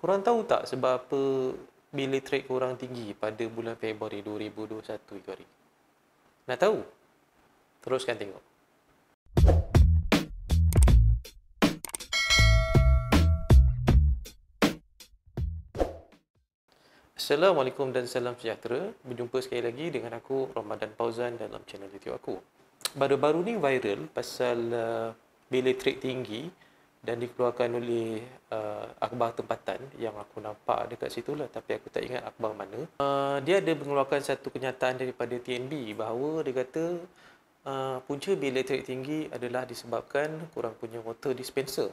Korang tahu tak sebab apa bil listrik korang tinggi pada bulan Februari 2021 itu hari? Nak tahu? Teruskan tengok. Assalamualaikum dan salam sejahtera. Berjumpa sekali lagi dengan aku, Ramadan Fauzan, dalam channel YouTube aku. Baru-baru ni viral pasal bil listrik tinggi dan dikeluarkan oleh akhbar tempatan yang aku nampak dekat situ lah, tapi aku tak ingat akhbar mana. Dia ada mengeluarkan satu kenyataan daripada TNB bahawa dia kata punca bil elektrik tinggi adalah disebabkan korang punya water dispenser.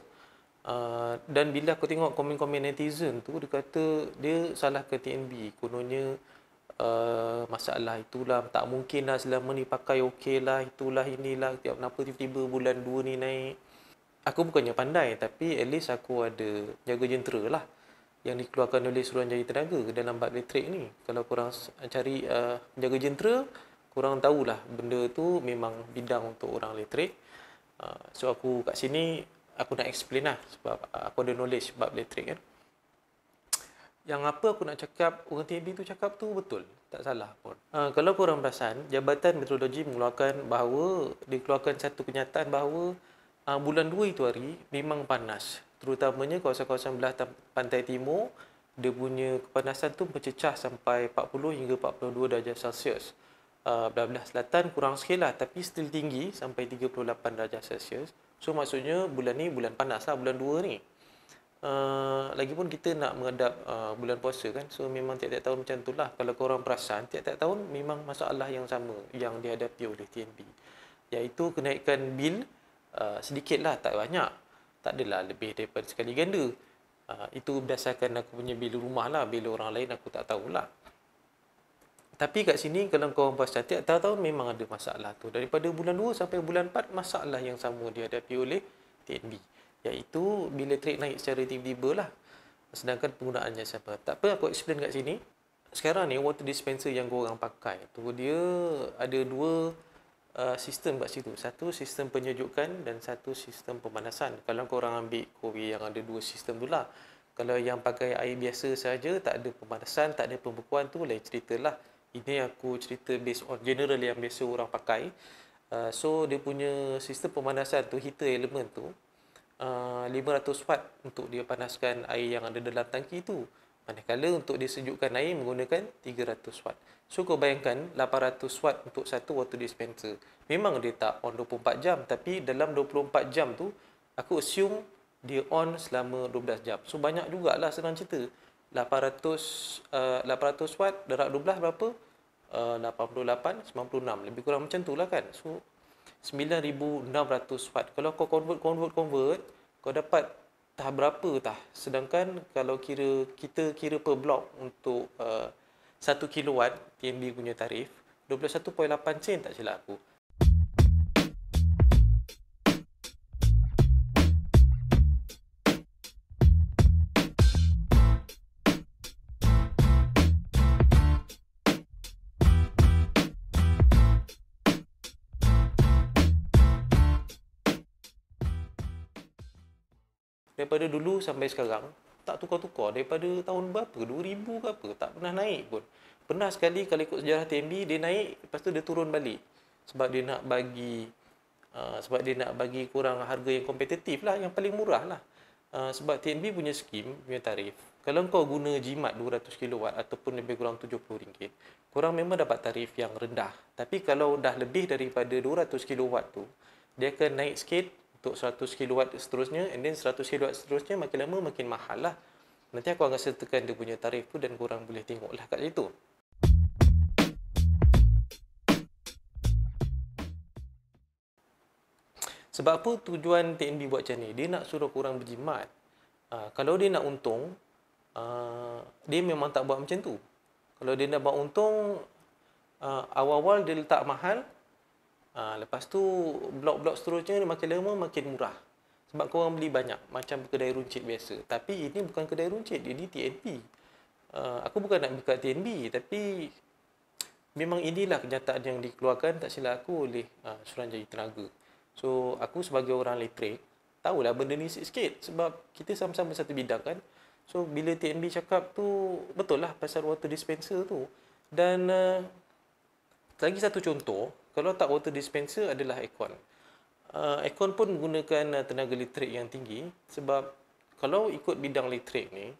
Dan bila aku tengok komen-komen netizen tu, dia kata dia salah ke TNB. Kononnya masalah itulah, tak mungkin lah selama ni pakai okey lah, itulah inilah, kenapa tiba-tiba bulan 2 ni naik. Aku bukannya pandai, tapi at least aku ada jaga jentera lah yang dikeluarkan oleh Suruhanjaya Tenaga dalam bab elektrik ni. Kalau korang cari jaga jentera, korang tahulah benda tu memang bidang untuk orang elektrik. So aku kat sini aku nak explain lah sebab aku ada knowledge bab elektrik kan. Yang apa aku nak cakap, orang TNB tu cakap tu betul, tak salah pun. Kalau korang perasan, Jabatan Meteorologi mengeluarkan bahawa, dikeluarkan satu kenyataan bahawa bulan 2 itu hari memang panas. Terutamanya kawasan-kawasan belah pantai timur, dia punya kepanasan tu mencecah sampai 40 hingga 42 darjah Celsius. Belah selatan kurang sikit lah, tapi still tinggi sampai 38 darjah Celsius. So maksudnya bulan ni bulan panas lah, bulan 2 ni. Lagipun kita nak menghadap bulan puasa kan, so memang tiap-tiap tahun macam tu lah. Kalau korang perasan, tiap-tiap tahun memang masalah yang sama yang dihadapi oleh TNB, iaitu kenaikan bil sedikit lah, tak banyak, tak adalah lebih daripada sekali ganda. Itu berdasarkan aku punya bil rumah lah, bil orang lain aku tak tahulah. Tapi kat sini kalau korang perasan, tiap tahun memang ada masalah tu. Daripada bulan 2 sampai bulan 4, masalah yang sama dihadapi oleh TNB, iaitu bil elektrik naik secara tiba-tiba lah, sedangkan penggunaannya sama. Tak apa, aku explain kat sini. Sekarang ni water dispenser yang korang pakai tu, dia ada dua sistem kat situ. Satu sistem penyejukan dan satu sistem pemanasan. Kalau korang ambil Korea yang ada dua sistem tu lah. Kalau yang pakai air biasa saja, tak ada pemanasan, tak ada pembekuan, tu lain cerita lah. Ini aku cerita based on general yang biasa orang pakai. So dia punya sistem pemanasan tu, heater element tu, 500 watt untuk dia panaskan air yang ada dalam tangki tu. Manakala untuk disejukkan air menggunakan 300 watt. So kau bayangkan 800 watt untuk satu water dispenser. Memang dia tak on 24 jam, tapi dalam 24 jam tu aku assume dia on selama 12 jam. So banyak jugalah, senang cerita. 800 watt darab 12 berapa? 88, 96. Lebih kurang macam tu lah kan. So 9,600 watt. Kalau kau convert, kau dapat tahap berapa tah. Sedangkan kalau kita kira per blok untuk 1 kilowatt TNB punya tarif 21.8 sen tak silap aku. Daripada dulu sampai sekarang tak tukar-tukar. Daripada tahun berapa, 2000 ke apa, tak pernah naik pun. Pernah sekali kalau ikut sejarah TNB, dia naik, lepas tu dia turun balik sebab dia nak bagi korang harga yang kompetitif lah, yang paling murah lah. Sebab TNB punya skim, punya tarif, kalau kau guna jimat 200 kilowatt ataupun lebih kurang RM70, korang memang dapat tarif yang rendah. Tapi kalau dah lebih daripada 200 kilowatt tu, dia akan naik sikit untuk 100 kilowatt seterusnya, and then 100 kilowatt seterusnya, makin lama makin mahal lah. Nanti aku akan sertakan dia punya tarif tu dan korang boleh tengok lah kat situ. Sebab apa tujuan TNB buat macam ni? Dia nak suruh korang berjimat. Kalau dia nak untung, dia memang tak buat macam tu. Kalau dia nak buat untung, awal-awal dia letak mahal, lepas tu blok-blok seterusnya makin lama makin murah. Sebab korang beli banyak, macam kedai runcit biasa. Tapi ini bukan kedai runcit, ini TNB. Aku bukan nak buka TNB, tapi memang inilah kenyataan yang dikeluarkan, tak silap aku, oleh Suruhanjaya Tenaga. So aku sebagai orang elektrik, tahulah benda ni sikit-sikit sebab kita sama-sama satu bidang kan. So bila TNB cakap tu betul lah pasal water dispenser tu. Dan lagi satu contoh, kalau tak water dispenser adalah aircon. Aircon pun menggunakan tenaga elektrik yang tinggi sebab kalau ikut bidang elektrik ni,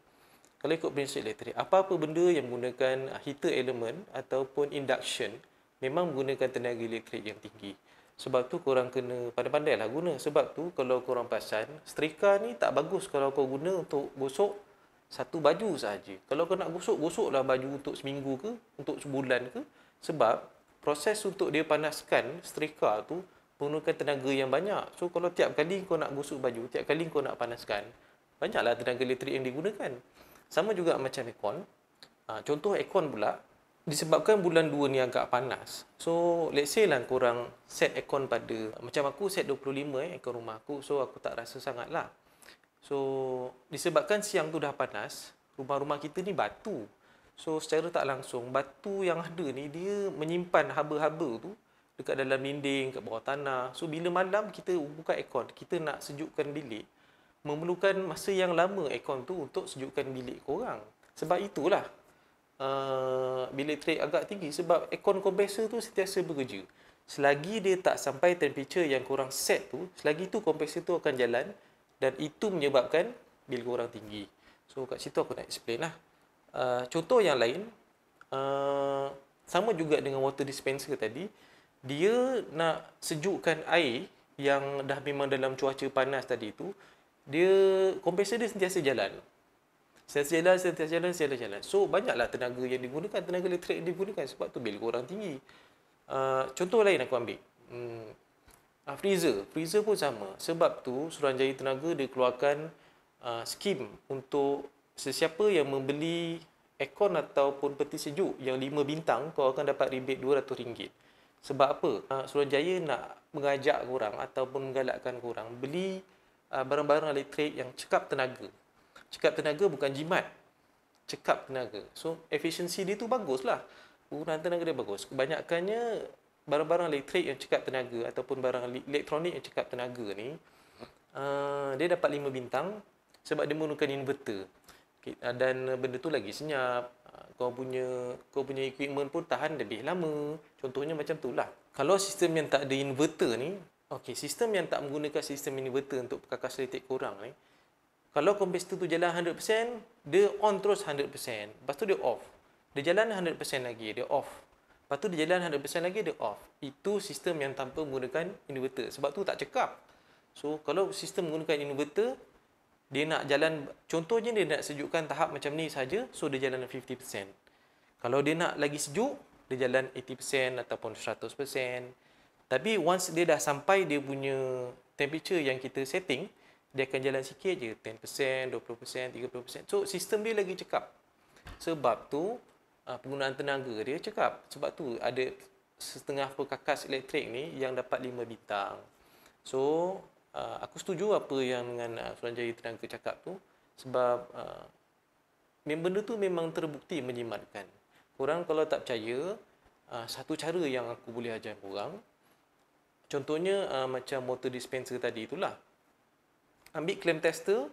kalau ikut prinsip elektrik, apa-apa benda yang menggunakan heater element ataupun induction memang menggunakan tenaga elektrik yang tinggi. Sebab tu korang kena pandai-pandai lah guna. Sebab tu kalau korang perasan, setrika ni tak bagus kalau kau guna untuk gosok satu baju sahaja. Kalau kau nak gosok, gosoklah baju untuk seminggu ke, untuk sebulan ke. Sebab proses untuk dia panaskan setrika tu menggunakan tenaga yang banyak. So kalau tiap kali kau nak gosok baju, tiap kali kau nak panaskan, banyaklah tenaga elektrik yang digunakan. Sama juga macam aircon. Contoh aircon pula, disebabkan bulan 2 ni agak panas. So let's say lah korang set aircon pada, macam aku set 25 aircon rumah aku. So aku tak rasa sangat lah. So disebabkan siang tu dah panas, rumah-rumah kita ni batu. So secara tak langsung, batu yang ada ni dia menyimpan haba-haba tu dekat dalam dinding, kat bawah tanah. So bila malam kita buka aircon, kita nak sejukkan bilik, memerlukan masa yang lama aircon tu untuk sejukkan bilik korang. Sebab itulah bilik elektrik agak tinggi sebab aircon kompresor tu sentiasa bekerja. Selagi dia tak sampai temperature yang korang set tu, selagi tu kompresor tu akan jalan dan itu menyebabkan bil korang tinggi. So kat situ aku nak explain lah. Contoh yang lain, sama juga dengan water dispenser tadi, dia nak sejukkan air yang dah memang dalam cuaca panas tadi tu, dia kompresor dia sentiasa jalan. Sentiasa jalan. So banyaklah tenaga yang digunakan, tenaga elektrik yang digunakan sebab tu bil korang tinggi. Contoh lain aku ambil. Freezer pun sama. Sebab tu Suruhanjaya Tenaga dia keluarkan skim untuk sesiapa yang membeli aircon ataupun peti sejuk yang 5 bintang, kau akan dapat rebate RM200. Sebab apa? Suruhanjaya nak mengajak korang ataupun menggalakkan korang beli barang-barang elektrik yang cekap tenaga. Cekap tenaga bukan jimat. Cekap tenaga. So, efisiensi dia tu baguslah. Penggunaan tenaga dia bagus. Kebanyakannya barang-barang elektrik yang cekap tenaga ataupun barang elektronik yang cekap tenaga ni, dia dapat 5 bintang sebab dia menggunakan inverter. Okay, dan benda tu lagi senyap. Kau punya equipment pun tahan lebih lama. Contohnya macam tu lah. Kalau sistem yang tak ada inverter ni, sistem yang tak menggunakan sistem inverter untuk perkakas elektrik korang ni, kalau kompresor tu jalan 100%, dia on terus 100%. Lepas tu dia off. Dia jalan 100% lagi, dia off. Lepas tu dia jalan 100% lagi, dia off. Itu sistem yang tanpa menggunakan inverter. Sebab tu tak cekap. So, kalau sistem menggunakan inverter, dia nak jalan, contohnya dia nak sejukkan tahap macam ni saja, so dia jalan 50%. Kalau dia nak lagi sejuk, dia jalan 80% ataupun 100%. Tapi once dia dah sampai dia punya temperature yang kita setting, dia akan jalan sikit je, 10%, 20%, 30%. So, sistem dia lagi cekap. Sebab tu, penggunaan tenaga dia cekap. Sebab tu, ada setengah perkakas elektrik ni yang dapat 5 bintang. So, aku setuju apa yang dengan Suruhanjaya Tenaga cakap tu. Sebab, benda tu memang terbukti menjimatkan. Korang kalau tak percaya, satu cara yang aku boleh ajar korang, contohnya macam water dispenser tadi itulah. Ambil clamp tester,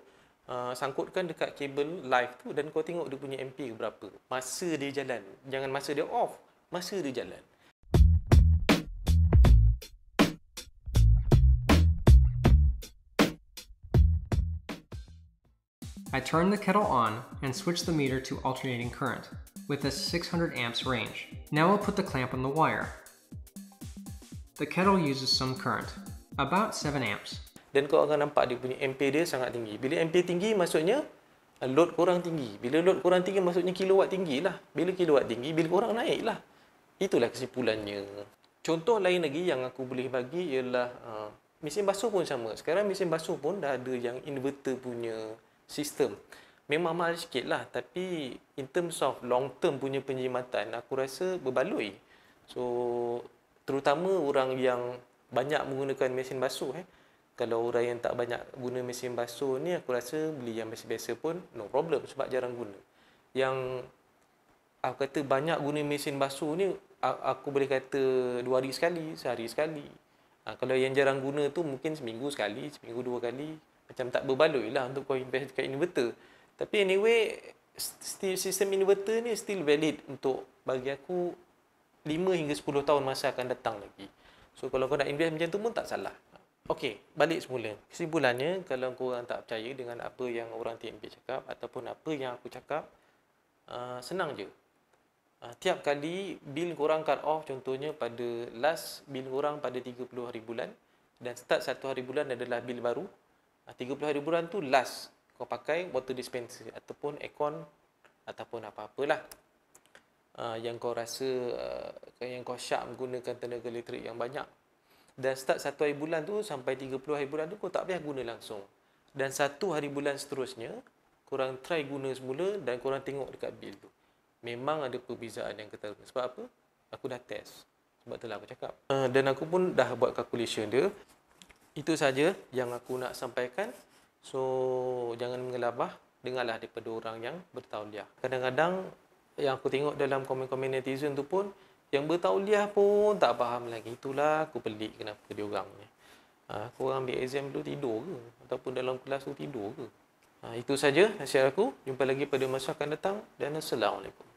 sangkutkan dekat kabel live tu dan kau tengok dia punya ampere berapa. Masa dia jalan. Jangan masa dia off. Masa dia jalan. I turn the kettle on and switch the meter to alternating current with a 600 amps range. Now I'll put the clamp on the wire. The kettle uses some current, about 7 amps. Dan kau akan nampak dia punya ampere dia sangat tinggi. Bila ampere tinggi maksudnya load korang tinggi. Bila load korang tinggi maksudnya kilowatt tinggi lah. Bila kilowatt tinggi, bil korang naik lah. Itulah kesimpulannya. Contoh lain lagi yang aku boleh bagi ialah mesin basuh pun sama. Sekarang mesin basuh pun dah ada yang inverter punya sistem. Memang mahal sikit lah. Tapi in terms of long term punya penjimatan, aku rasa berbaloi. So, terutama orang yang banyak menggunakan mesin basuh. Kalau orang yang tak banyak guna mesin basuh ni, aku rasa beli yang biasa-biasa pun no problem sebab jarang guna. Yang aku kata banyak guna mesin basuh ni, aku boleh kata 2 hari sekali, sehari sekali. Kalau yang jarang guna tu mungkin seminggu sekali, seminggu 2 kali. Macam tak berbaloi lah untuk kau invest dekat inverter. Tapi anyway, sistem inverter ni still valid untuk bagi aku 5 hingga 10 tahun masa akan datang lagi. So kalau kau nak invest macam tu pun tak salah. Okey, balik semula. Kesimpulannya, kalau korang tak percaya dengan apa yang orang TMB cakap ataupun apa yang aku cakap, senang je. Tiap kali bil korang cut off, contohnya pada last bil korang pada 30 hari bulan dan start 1 hari bulan adalah bil baru. 30 hari bulan tu last kau pakai water dispenser ataupun aircon ataupun apa-apalah yang kau rasa yang kau syak menggunakan tenaga elektrik yang banyak. Dan start 1 hari bulan tu sampai 30 hari bulan tu kau tak payah guna langsung. Dan 1 hari bulan seterusnya korang try guna semula dan korang tengok dekat bil tu. Memang ada perbezaan yang ketara. Sebab apa? Aku dah test. Sebab itulah aku cakap. Dan aku pun dah buat calculation dia. Itu saja yang aku nak sampaikan. So, jangan mengelabah. Dengarlah daripada orang yang bertauliah. Kadang-kadang yang aku tengok dalam komen-komen netizen tu pun, yang bertauliah pun tak faham lagi. Itulah aku pelik kenapa dia orang ni. Korang ambil exam dulu tidur ke? Ataupun dalam kelas tu tidur ke? Itu saja nasihat aku. Jumpa lagi pada masa akan datang. Dan Assalamualaikum.